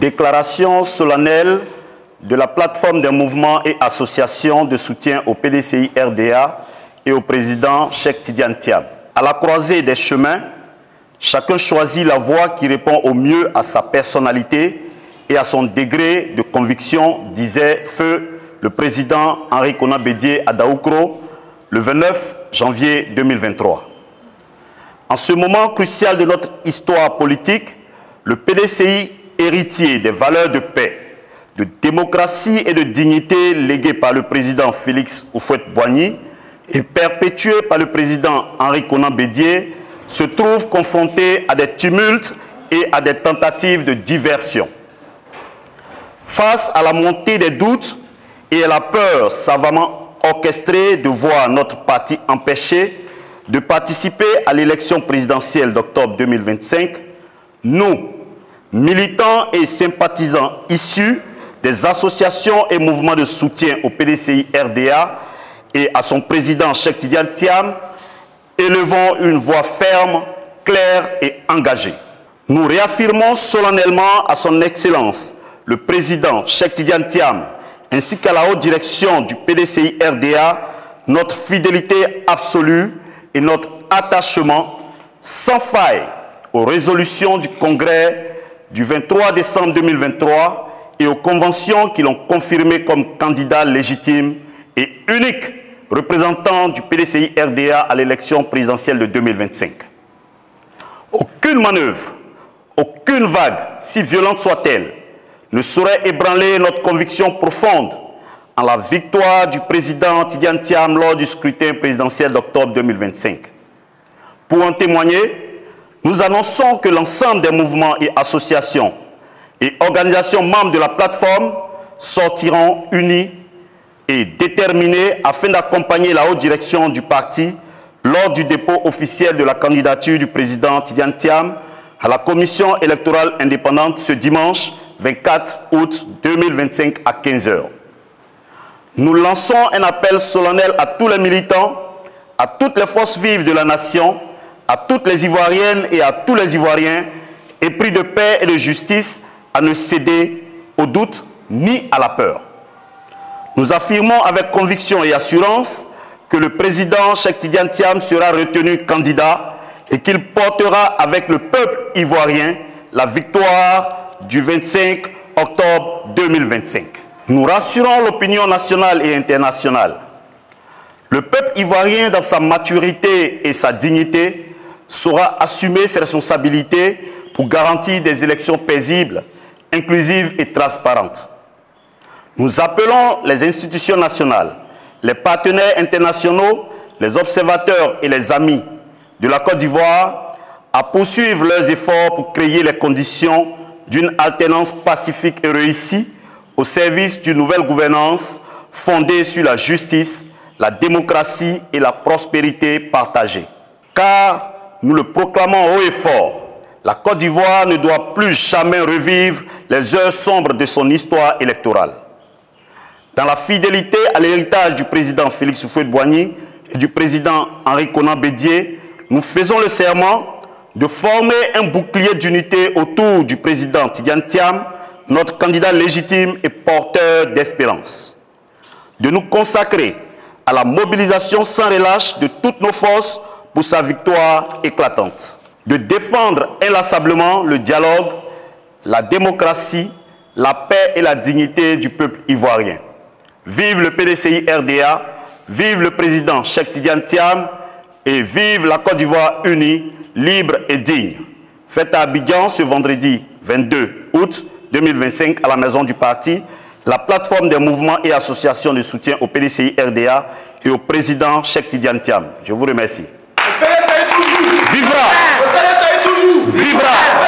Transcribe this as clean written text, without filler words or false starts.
Déclaration solennelle de la plateforme des mouvements et associations de soutien au PDCI RDA et au président Cheikh Tidiane Thiam. À la croisée des chemins, chacun choisit la voie qui répond au mieux à sa personnalité et à son degré de conviction, disait feu le président Henri Konan Bédié à Daoukro le 29 janvier 2023. En ce moment crucial de notre histoire politique, le PDCI, héritier des valeurs de paix, de démocratie et de dignité léguées par le président Félix Houphouët-Boigny et perpétuées par le président Henri Konan Bédié, se trouve confronté à des tumultes et à des tentatives de diversion. Face à la montée des doutes et à la peur savamment orchestrée de voir notre parti empêché de participer à l'élection présidentielle d'octobre 2025, nous, militants et sympathisants issus des associations et mouvements de soutien au PDCI RDA et à son président Cheikh Tidiane Thiam, élevons une voix ferme, claire et engagée. Nous réaffirmons solennellement à son Excellence, le président Cheikh Tidiane Thiam, ainsi qu'à la haute direction du PDCI RDA, notre fidélité absolue et notre attachement sans faille aux résolutions du Congrès du 23 décembre 2023 et aux conventions qui l'ont confirmé comme candidat légitime et unique représentant du PDCI RDA à l'élection présidentielle de 2025. Aucune manœuvre, aucune vague, si violente soit-elle, ne saurait ébranler notre conviction profonde en la victoire du président Tidiane Thiam lors du scrutin présidentiel d'octobre 2025. Pour en témoigner, nous annonçons que l'ensemble des mouvements et associations et organisations membres de la plateforme sortiront unis et déterminés afin d'accompagner la haute direction du parti lors du dépôt officiel de la candidature du président Tidiane Thiam à la commission électorale indépendante ce dimanche 24 août 2025 à 15 h. Nous lançons un appel solennel à tous les militants, à toutes les forces vives de la nation, à toutes les Ivoiriennes et à tous les Ivoiriens, épris de paix et de justice, à ne céder au doute ni à la peur. Nous affirmons avec conviction et assurance que le président Cheikh Tidiane Thiam sera retenu candidat et qu'il portera avec le peuple ivoirien la victoire du 25 octobre 2025. Nous rassurons l'opinion nationale et internationale. Le peuple ivoirien, dans sa maturité et sa dignité, saura assumer ses responsabilités pour garantir des élections paisibles, inclusives et transparentes. Nous appelons les institutions nationales, les partenaires internationaux, les observateurs et les amis de la Côte d'Ivoire à poursuivre leurs efforts pour créer les conditions d'une alternance pacifique et réussie au service d'une nouvelle gouvernance fondée sur la justice, la démocratie et la prospérité partagée. Car, nous le proclamons haut et fort, la Côte d'Ivoire ne doit plus jamais revivre les heures sombres de son histoire électorale. Dans la fidélité à l'héritage du président Félix Houphouët-Boigny et du président Henri Konan Bédié, nous faisons le serment de former un bouclier d'unité autour du président Tidiane Thiam, notre candidat légitime et porteur d'espérance. De nous consacrer à la mobilisation sans relâche de toutes nos forces pour sa victoire éclatante. De défendre inlassablement le dialogue, la démocratie, la paix et la dignité du peuple ivoirien. Vive le PDCI RDA, vive le président Cheikh Tidiane Thiam et vive la Côte d'Ivoire unie, libre et digne. Fête à Abidjan ce vendredi 22 août 2025 à la maison du parti, la plateforme des mouvements et associations de soutien au PDCI RDA et au président Cheikh Tidiane Thiam. Je vous remercie. Vivra! Vivra!